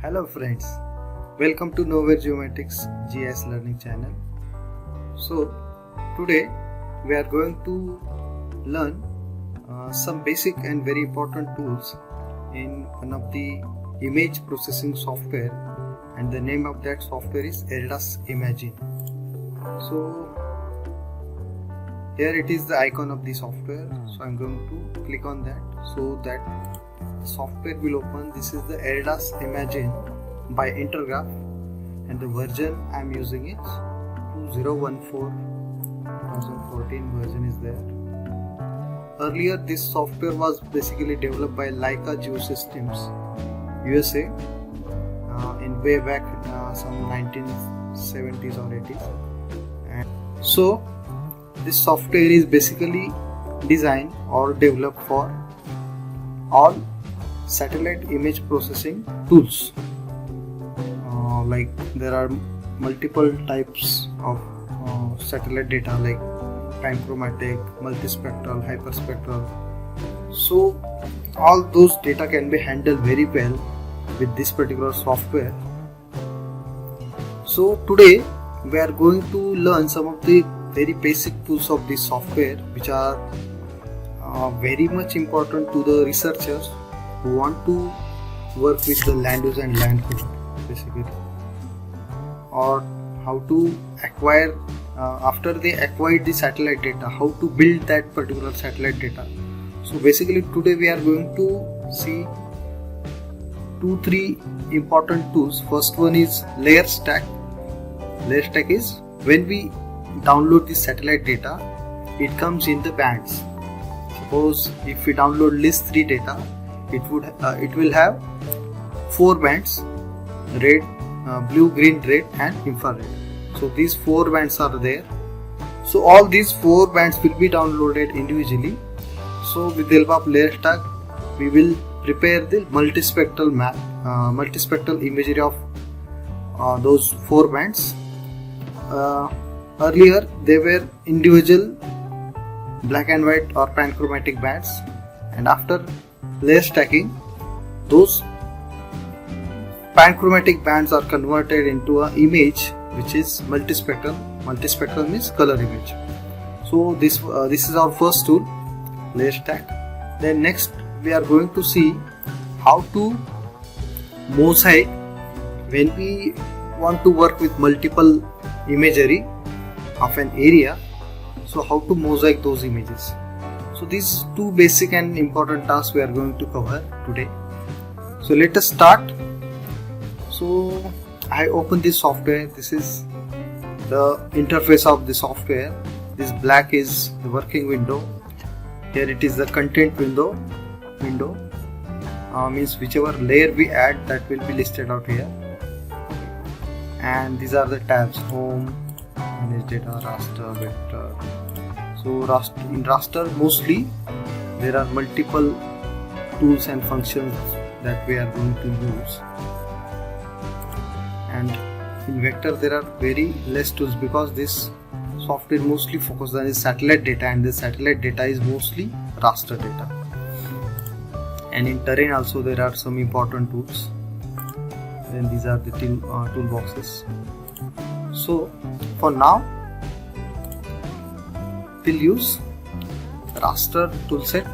Hello friends, welcome to Nowhere Geometrics GIS learning channel. So today we are going to learn some basic and very important tools in one of the image processing software, and the name of that software is ERDAS Imagine. So here it is the icon of the software, so I'm going to click on that so that software will open. This is the ERDAS Imagine by Intergraph, and the version I am using is 2014 version is there. Earlier this software was basically developed by Leica Geosystems USA in way back some 1970s or 80s. And so this software is basically designed or developed for all satellite image processing tools. Like there are multiple types of satellite data like panchromatic, multispectral, hyperspectral. So all those data can be handled very well with this particular software. So today we are going to learn some of the very basic tools of this software, which are very much important to the researchers who want to work with the land use and land code basically, or how to acquire after they acquired the satellite data, how to build that particular satellite data. So basically today we are going to see 2-3 important tools. First one is layer stack. Layer stack is when we download the satellite data, it comes in the bands. Suppose if we download list 3 data, it will have 4 bands: red, blue, green, red and infrared. So these 4 bands are there. So all these 4 bands will be downloaded individually. So with the help of layer stack, we will prepare the multispectral map, multispectral imagery of those 4 bands. Earlier they were individual black and white or panchromatic bands, and after layer stacking, those panchromatic bands are converted into an image which is multispectral. Multispectral means color image. So this is our first tool, layer stack. Then next we are going to see how to mosaic when we want to work with multiple imagery of an area. So how to mosaic those images. So these 2 basic and important tasks we are going to cover today. So let us start. So I open this software. This is the interface of the software. This black is the working window. Here it is the content window. Means whichever layer we add, that will be listed out here. And these are the tabs: home, manage data, raster, vector. So in raster mostly there are multiple tools and functions that we are going to use, and in vector there are very less tools because this software mostly focuses on satellite data, and the satellite data is mostly raster data. And in terrain also there are some important tools. Then these are the toolboxes. So for now we'll use raster toolset,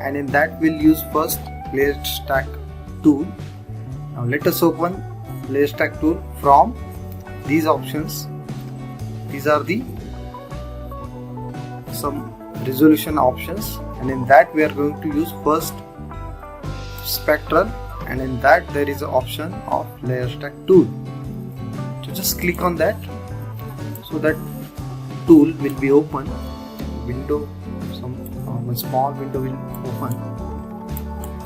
and in that we'll use first layer stack tool. Now let us open layer stack tool from these options. These are the some resolution options, and in that we are going to use first spectral, and in that there is an option of layer stack tool. So just click on that, so that tool will be open. Window, a small window will open.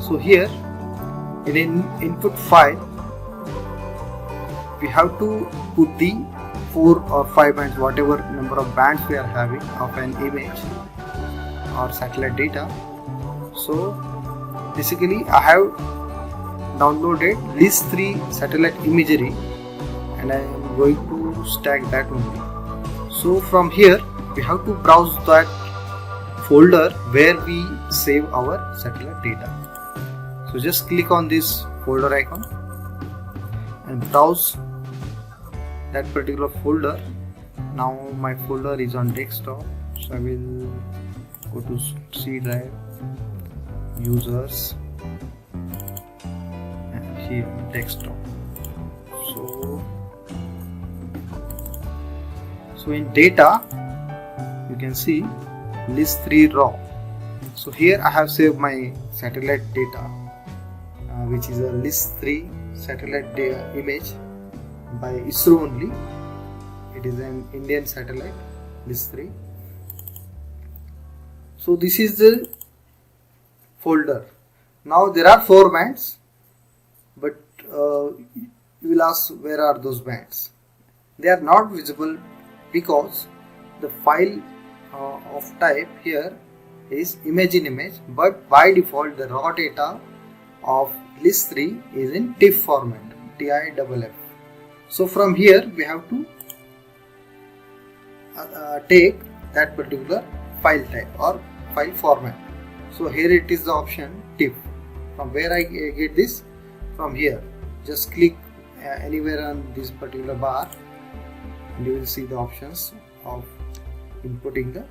So here in input file we have to put the 4 or 5 bands, whatever number of bands we are having of an image or satellite data. So basically I have downloaded list 3 satellite imagery, and I am going to stack that only. So from here we have to browse that folder where we save our satellite data. So just click on this folder icon and browse that particular folder. Now my folder is on desktop, so I will go to C drive, users, and here desktop. So in data you can see list 3 raw. So here I have saved my satellite data, which is a list 3 satellite image by ISRO only. It is an Indian satellite, list 3. So this is the folder. Now there are 4 bands, but you will ask, where are those bands? They are not visible because the file of type here is image in image, but by default the raw data of list 3 is in TIFF format, TIFF. So from here we have to take that particular file type or file format. So here it is the option TIFF. From where I get this? From here. Just click anywhere on this particular bar and you will see the options of inputting the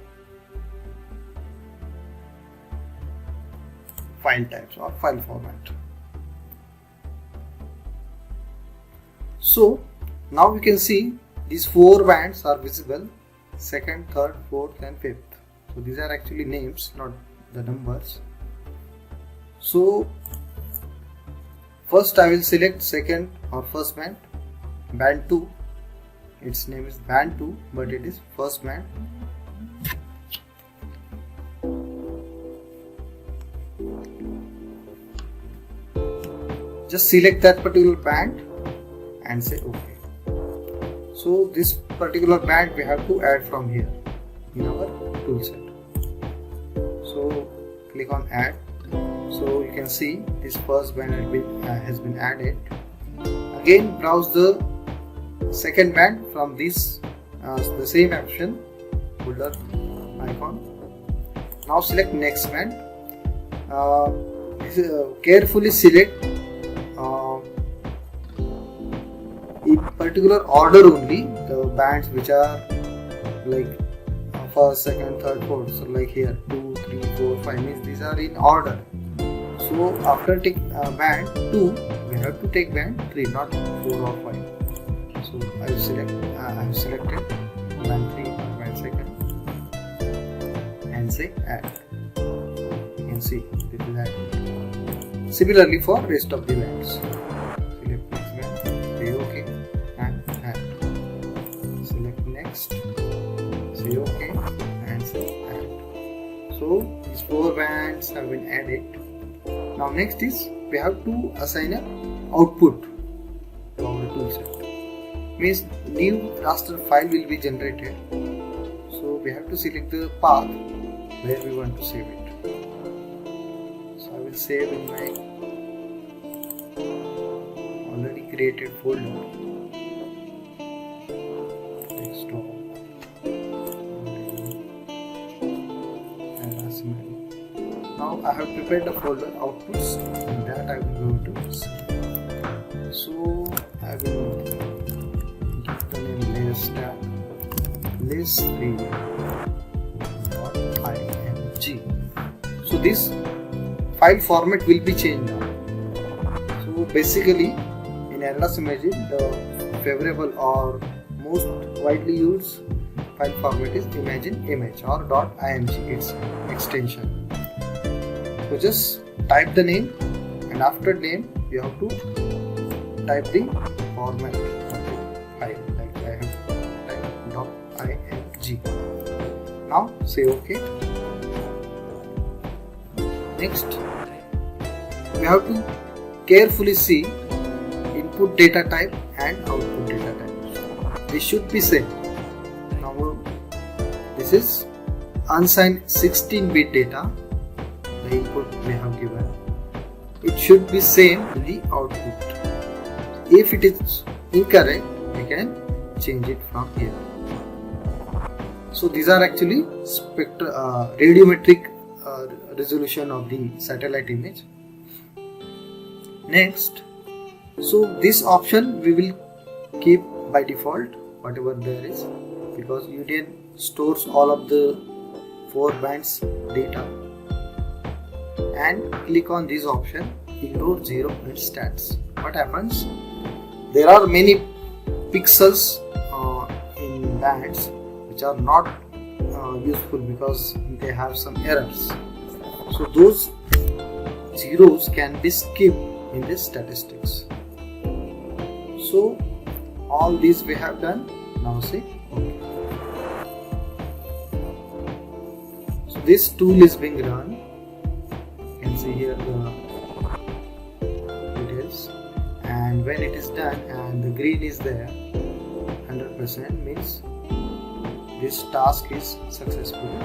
file types or file format. So now we can see these 4 bands are visible: 2nd, 3rd, 4th and 5th. So these are actually names, not the numbers. So first I will select 2nd or first band, band 2. Its name is band 2, but it is first band. Just select that particular band and say OK. So this particular band we have to add from here in our toolset. So click on add. So you can see this first band has been added. Again browse the 2nd band from this the same option, folder icon. Now select next band. Carefully select in particular order only the bands which are like 1st, 2nd, 3rd, 4th. So like here 2, 3, 4, 5 means these are in order. So after take band 2, we have to take band 3, not 4 or 5. So I have selected band 3 or band 2nd and say add. You can see this is added. Similarly for rest of the bands. Select next band, say OK and add. Select next, say OK and say add. So these 4 bands have been added. Now next is we have to assign an output to our toolset. Means new raster file will be generated. So we have to select the path where we want to save it. So I will save in my already created folder. Desktop. Now I have prepared the folder outputs, and that I will go to see. So I will give the name layer stack list3.img. So this file format will be changed now. So basically in Atlas Imagine the favorable or most widely used file format is image or .img, its extension. So just type the name, and after name you have to type the format of the file, like I have typed .img. Now say OK. Next we have to carefully see input data type and output data type. They should be same. Now this is unsigned 16-bit data. The input we have given, it should be same in the output. If it is incorrect, we can change it from here. So these are actually radiometric resolution of the satellite image. Next So this option we will keep by default, whatever there is, because UDN stores all of the 4 bands data. And click on this option, ignore 0 and stats. What happens? There are many pixels in bands which are not useful because they have some errors. So those zeros can be skipped in this statistics. So all these we have done. Now say OK. So this tool is being run. You can see here the details, and when it is done and the green is there, 100% means this task is successfully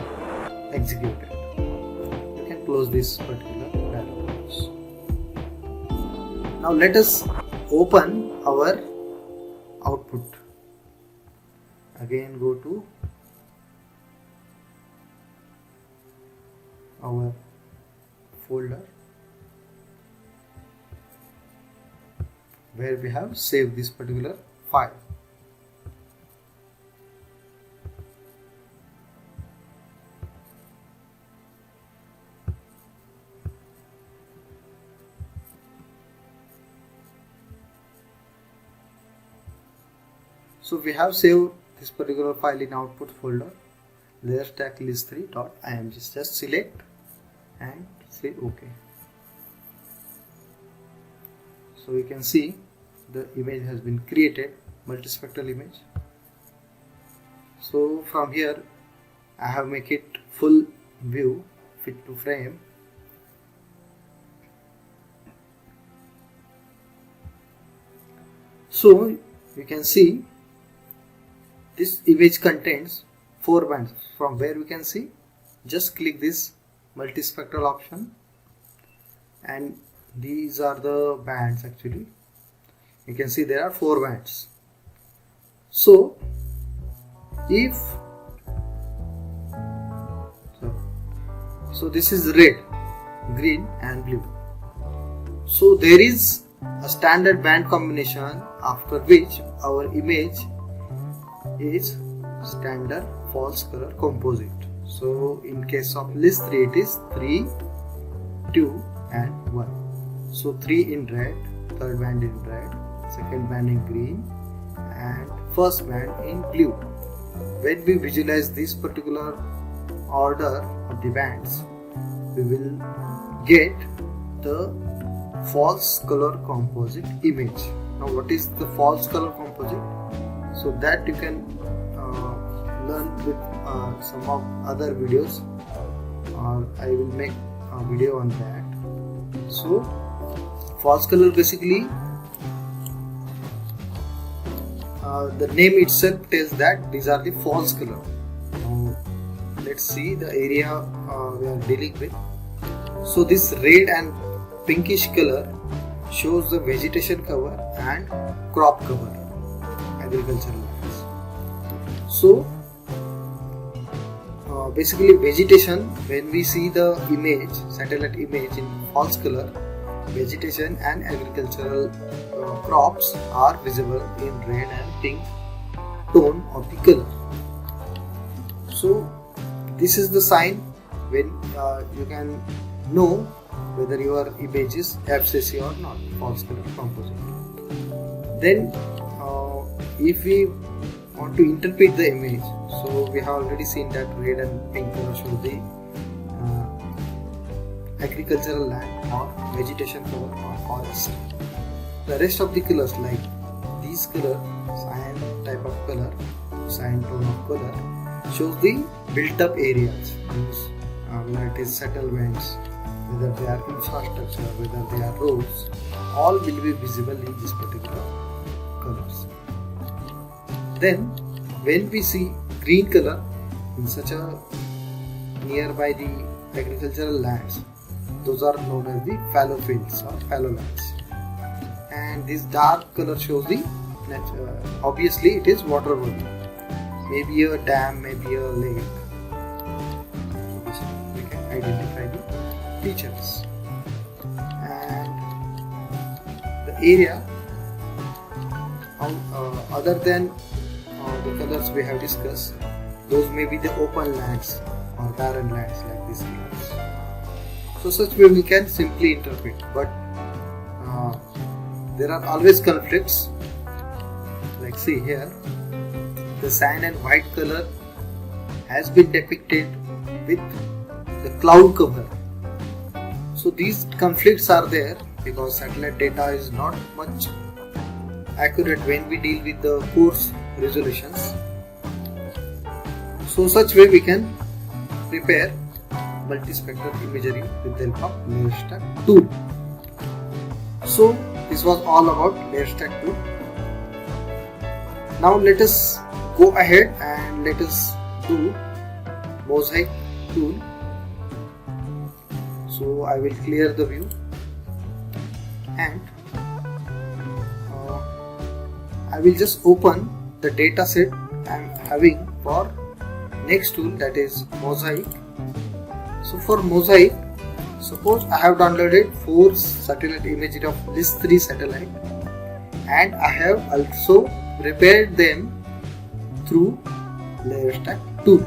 executed. You can close this particular dialog box. Now let us open our output. Again go to our folder where we have saved this particular file. So we have saved this particular file in output folder, layer stack list3.img. Just select and say OK. So you can see the image has been created, multispectral image. So from here I have make it full view, fit to frame. So you can see this image contains 4 bands. From where we can see, just click this multispectral option, and these are the bands. Actually you can see there are 4 bands. So if so this is red, green and blue. So there is a standard band combination after which our image is standard false color composite. So in case of list 3 it is 3, 2 and 1. So 3 in red, third band in red, second band in green and first band in blue. When we visualize this particular order of the bands, we will get the false color composite image. Now what is the false color composite? So that you can learn with some of other videos, or I will make a video on that. So false color basically the name itself tells that these are the false color. Now let's see the area we are dealing with. So this red and pinkish color shows the vegetation cover and crop cover, agricultural lands. So basically vegetation, when we see the image, satellite image in false color, vegetation and agricultural crops are visible in red and pink tone of the color. So this is the sign when you can know whether your image is FCC or not, false color composite. Then if we want to interpret the image, so we have already seen that red and pink color show the agricultural land or vegetation cover or forest. The rest of the colors, like these color, cyan type of color, cyan tone of color, shows the built up areas, whether it is settlements, whether they are infrastructure, whether they are roads, all will be visible in this particular colors. Then when we see green color in such a nearby the agricultural lands, those are known as the fallow fields or fallow lands. And this dark color shows the obviously it is water body, maybe a dam, maybe a lake. So we can identify the features. And the area other than the colors we have discussed, those may be the open lands or barren lands like these colors. So such way we can simply interpret, but there are always conflicts. Like see here, the cyan and white color has been depicted with the cloud cover. So these conflicts are there because satellite data is not much accurate when we deal with the coarse resolutions. So such way we can prepare multispectral imagery with the help of layer stack tool. So this was all about layer stack tool. Now let us go ahead and let us do mosaic tool. So I will clear the view and I will just open the data set I am having for next tool, that is mosaic. So for mosaic, suppose I have downloaded 4 satellite imagery of these 3 satellites and I have also prepared them through layer stack tool.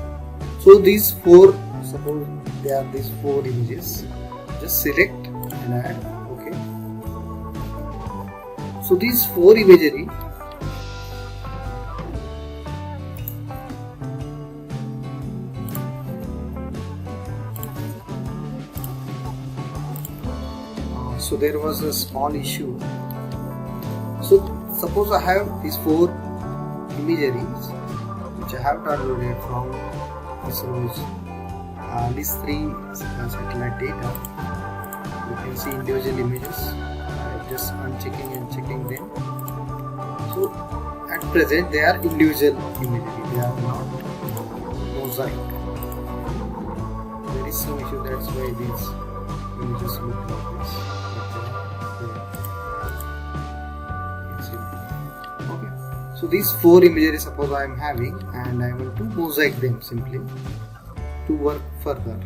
So these 4, suppose they are these 4 images, just select and add OK. So these 4 imagery so there was a small issue. So suppose I have these 4 imageries which I have downloaded from these 3 satellite data. You can see individual images. I just unchecking and checking them. So at present they are individual imagery, they are not mosaic. There is some issue, that's why these images look like this. So these 4 images suppose I am having and I want to mosaic them simply to work further.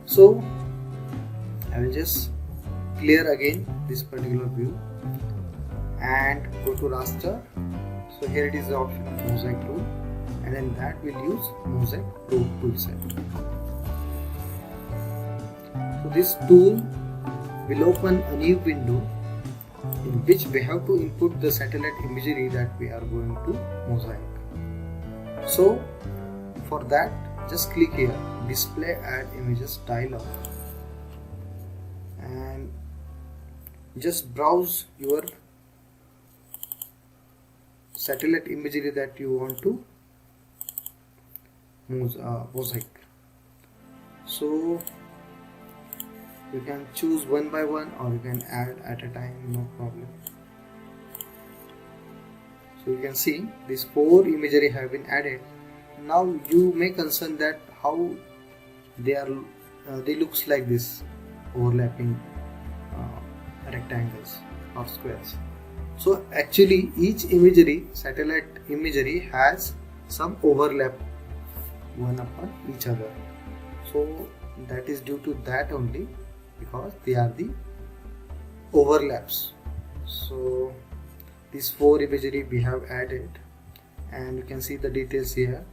So I will just clear again this particular view and go to raster. So here it is the option of mosaic tool, and then that will use mosaic tool set. So this tool will open a new window in which we have to input the satellite imagery that we are going to mosaic. So for that, just click here, display add images dialog, and just browse your satellite imagery that you want to mosaic. So you can choose one by one or you can add at a time, no problem. So you can see these 4 imagery have been added. Now you may concern that how they looks like this, overlapping rectangles or squares. So actually each imagery, satellite imagery, has some overlap one upon each other. So that is due to that only, because they are the overlaps. So these 4 imagery we have added, and you can see the details here.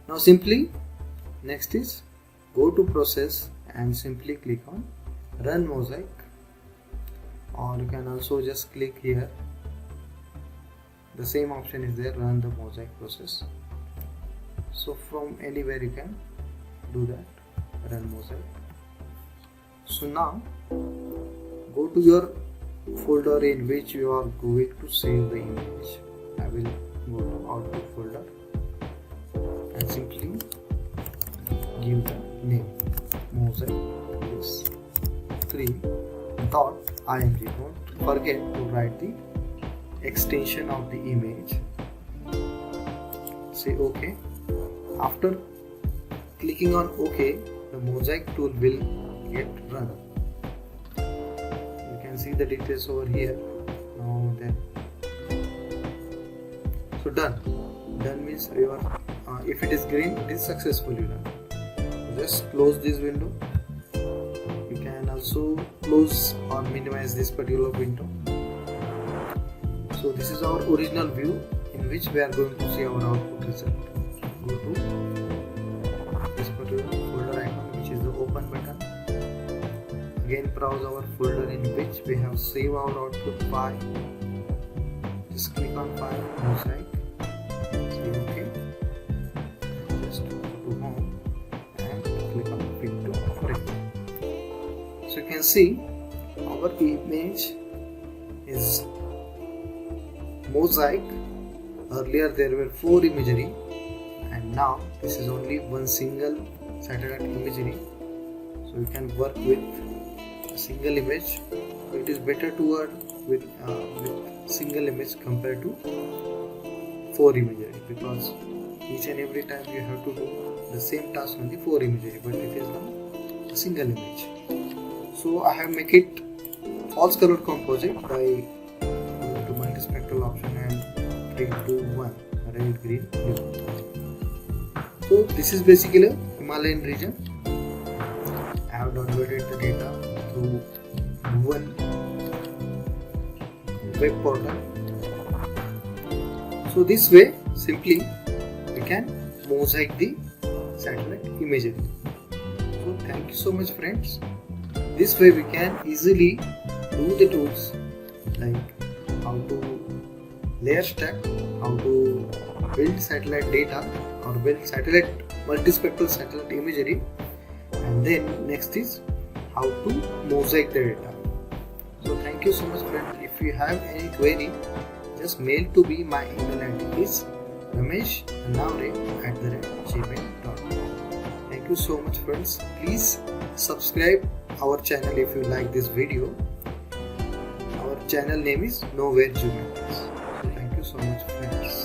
Now simply next is go to process and simply click on run mosaic, or you can also just click here, the same option is there, run the mosaic process. So from anywhere you can do that, run mosaic. So now go to your folder in which you are going to save the image. I will go to output folder and simply give the name mosaic 3.img. Don't forget to write the extension of the image. Say OK. After clicking on OK, the mosaic tool will get run. You can see the details over here. Now then, so done means you are if it is green, it is successfully done. So just close this window. You can also close or minimize this particular window. So this is our original view in which we are going to see our output result. Go to this particular folder icon, which is the open button. Again browse our folder in which we have saved our output file. Just click on file, Mosaic, say OK. Just go to home and click on fit to frame. So you can see our image is mosaic. Earlier there were 4 imagery and now this is only one single satellite imagery. So you can work with a single image. So it is better to work with single image compared to 4 imagery, because each and every time you have to do the same task on the 4 imagery, but it is now a single image. So I have make it false color composite by going to multispectral option and 3, 2, 1, red, green, blue. So this is basically a Himalayan region. I have downloaded the data through one web portal. So this way simply we can mosaic the satellite imagery. So thank you so much friends. This way we can easily do the tools like how to layer stack, how to build satellite data or build multispectral satellite imagery, and then next is how to mosaic the data. So thank you so much friends. If you have any query, just mail to me. My email ID is rameshannavre@gmail.com. Thank you so much friends. Please subscribe our channel if you like this video. Our channel name is Nowhere Geometries. So thank you so much friends.